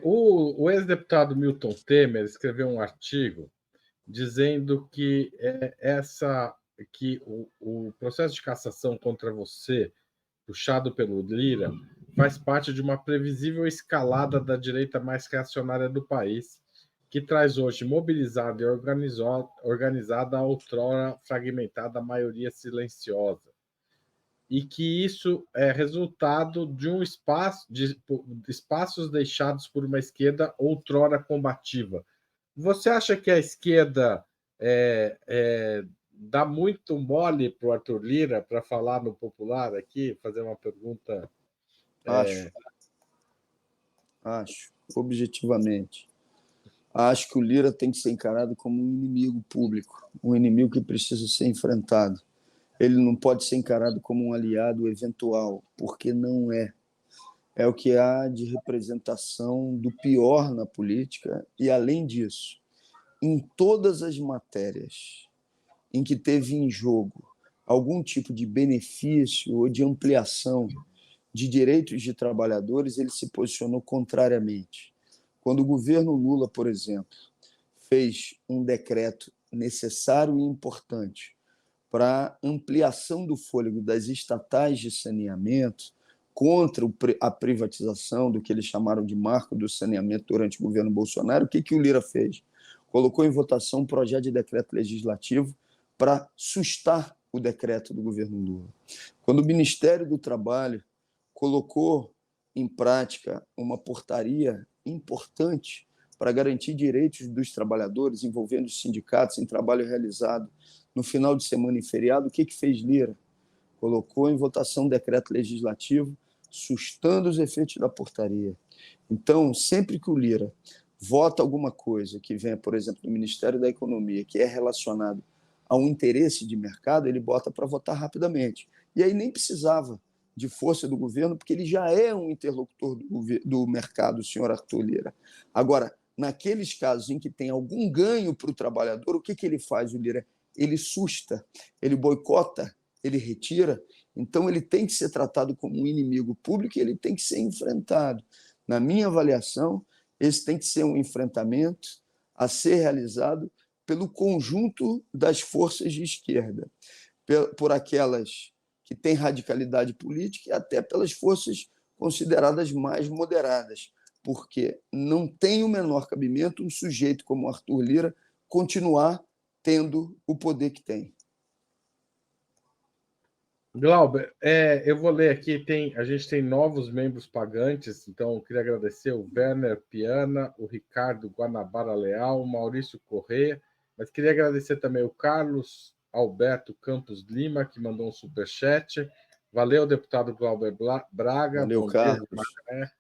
O ex-deputado Milton Temer escreveu um artigo dizendo que o processo de cassação contra você, puxado pelo Lira, faz parte de uma previsível escalada da direita mais reacionária do país, que traz hoje mobilizada e organizada a outrora fragmentada maioria silenciosa, e que isso é resultado de de espaços deixados por uma esquerda outrora combativa. Você acha que a esquerda dá muito mole para o Arthur Lira, para falar no popular aqui, fazer uma pergunta? Acho, objetivamente. Acho que o Lira tem que ser encarado como um inimigo público, um inimigo que precisa ser enfrentado. Ele não pode ser encarado como um aliado eventual, porque não é. É o que há de representação do pior na política, e, além disso, em todas as matérias em que teve em jogo algum tipo de benefício ou de ampliação de direitos de trabalhadores, ele se posicionou contrariamente. Quando o governo Lula, por exemplo, fez um decreto necessário e importante para ampliação do fôlego das estatais de saneamento, contra a privatização do que eles chamaram de marco do saneamento durante o governo Bolsonaro, o que o Lira fez? Colocou em votação um projeto de decreto legislativo para sustar o decreto do governo Lula. Quando o Ministério do Trabalho colocou em prática uma portaria importante para garantir direitos dos trabalhadores, envolvendo os sindicatos em trabalho realizado no final de semana e feriado, o que fez Lira? Colocou em votação um decreto legislativo sustando os efeitos da portaria. Então, sempre que o Lira vota alguma coisa que venha, por exemplo, do Ministério da Economia, que é relacionado a um interesse de mercado, ele bota para votar rapidamente. E aí nem precisava de força do governo, porque ele já é um interlocutor do mercado, o senhor Arthur Lira. Agora, naqueles casos em que tem algum ganho para o trabalhador, o que ele faz, o Lira? Ele susta, ele boicota, ele retira. Então, ele tem que ser tratado como um inimigo público e ele tem que ser enfrentado. Na minha avaliação, esse tem que ser um enfrentamento a ser realizado pelo conjunto das forças de esquerda, por aquelas que têm radicalidade política e até pelas forças consideradas mais moderadas, porque não tem o menor cabimento um sujeito como Arthur Lira continuar tendo o poder que tem. Glauber, eu vou ler aqui, a gente tem novos membros pagantes, então eu queria agradecer o Werner Piana, o Ricardo Guanabara Leal, o Maurício Corrêa, mas queria agradecer também o Carlos Alberto Campos Lima, que mandou um superchat. Valeu, deputado Glauber Braga. Valeu, Carlos. Dia,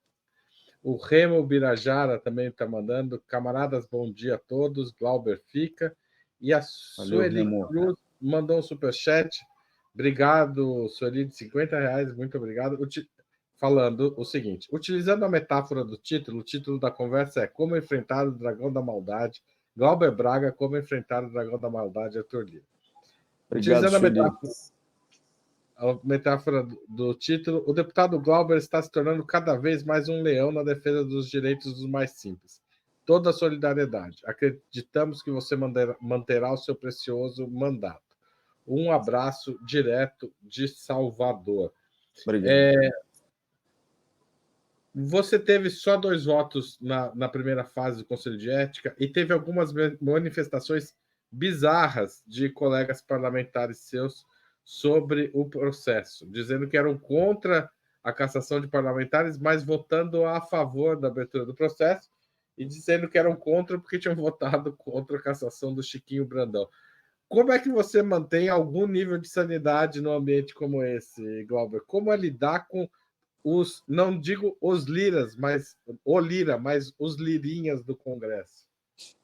o Remo Birajara também está mandando. Camaradas, bom dia a todos. Glauber fica. E a Sueli Cruz mandou um superchat. Obrigado, Sueli, de R$50, muito obrigado. Falando o seguinte: utilizando a metáfora do título, o título da conversa é Como Enfrentar o Dragão da Maldade. Glauber Braga, Como Enfrentar o Dragão da Maldade, Arthur Lira. Utilizando a metáfora do título, o deputado Glauber está se tornando cada vez mais um leão na defesa dos direitos dos mais simples. Toda a solidariedade. Acreditamos que você manterá o seu precioso mandato. Um abraço direto de Salvador. Obrigado. Você teve só 2 votos na primeira fase do Conselho de Ética e teve algumas manifestações bizarras de colegas parlamentares seus sobre o processo, dizendo que eram contra a cassação de parlamentares, mas votando a favor da abertura do processo, e dizendo que eram contra porque tinham votado contra a cassação do Chiquinho Brandão. Como é que você mantém algum nível de sanidade num ambiente como esse, Glauber? Como é lidar com não digo os liras, mas o Lira, mas os lirinhas do Congresso?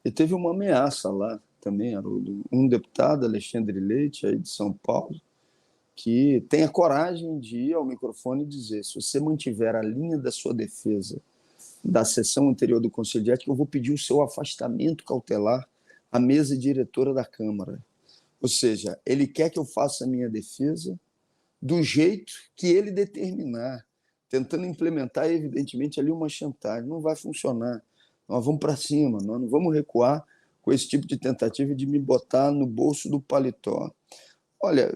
E teve uma ameaça lá também, Haroldo. Um deputado, Alexandre Leite, aí de São Paulo, que tem a coragem de ir ao microfone e dizer: se você mantiver a linha da sua defesa da sessão anterior do Conselho de Ética, eu vou pedir o seu afastamento cautelar à mesa diretora da Câmara. Ou seja, ele quer que eu faça a minha defesa do jeito que ele determinar. tentando implementar, evidentemente, ali uma chantagem. Não vai funcionar. Nós vamos para cima, nós não vamos recuar com esse tipo de tentativa de me botar no bolso do paletó. Olha,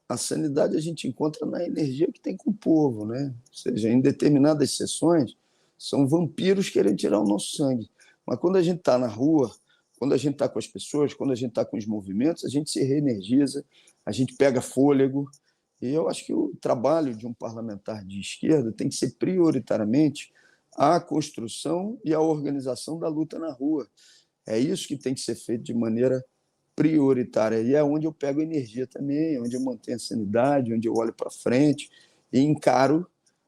a sanidade a gente encontra na energia que tem com o povo, né? Ou seja, em determinadas sessões, são vampiros querendo tirar o nosso sangue. Mas quando a gente está na rua, quando a gente está com as pessoas, quando a gente está com os movimentos, a gente se reenergiza, a gente pega fôlego. E eu acho que o trabalho de um parlamentar de esquerda tem que ser prioritariamente a construção e a organização da luta na rua. É isso que tem que ser feito de maneira prioritária. E é onde eu pego energia também, onde eu mantenho a sanidade, onde eu olho para frente e encaro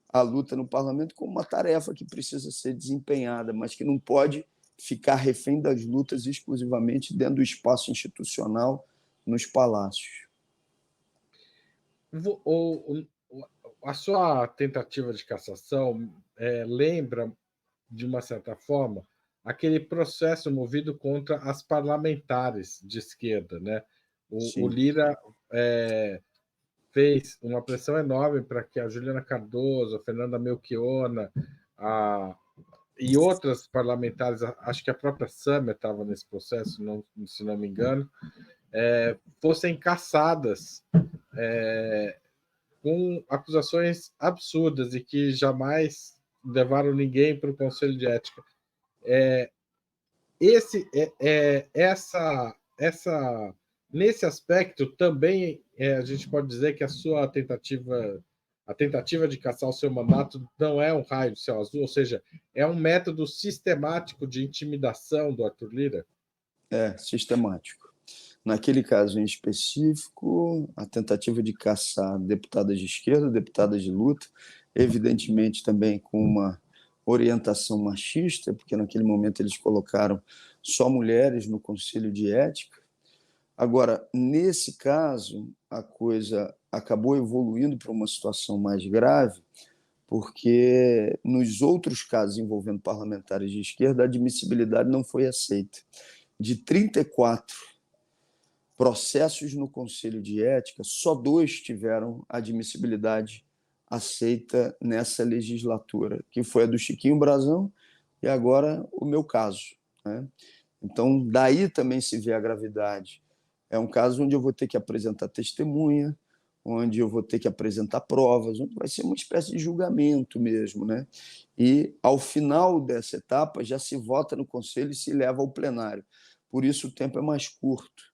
a luta no parlamento como uma tarefa que precisa ser desempenhada, mas que não pode ficar refém das lutas exclusivamente dentro do espaço institucional, nos palácios. A sua tentativa de cassação lembra, de uma certa forma, aquele processo movido contra as parlamentares de esquerda, né? O Lira fez uma pressão enorme para que a Juliana Cardoso, a Fernanda Melchiona, e outras parlamentares, acho que a própria Sâmia estava nesse processo, se não me engano, fossem cassadas com acusações absurdas e que jamais levaram ninguém para o Conselho de Ética. Nesse aspecto, também a gente pode dizer que a tentativa de cassar o seu mandato não é um raio de céu azul, ou seja, é um método sistemático de intimidação do Arthur Lira? É, sistemático. Naquele caso em específico, a tentativa de caçar deputadas de esquerda, deputadas de luta, evidentemente também com uma orientação machista, porque naquele momento eles colocaram só mulheres no Conselho de Ética. Agora, nesse caso, a coisa acabou evoluindo para uma situação mais grave, porque nos outros casos envolvendo parlamentares de esquerda, a admissibilidade não foi aceita. De 34 processos no Conselho de Ética, só 2 tiveram admissibilidade aceita nessa legislatura, que foi a do Chiquinho Brazão e agora o meu caso, né? Então, daí também se vê a gravidade. É um caso onde eu vou ter que apresentar testemunha, onde eu vou ter que apresentar provas, onde vai ser uma espécie de julgamento mesmo, né? E, ao final dessa etapa, já se vota no Conselho e se leva ao plenário. Por isso, o tempo é mais curto.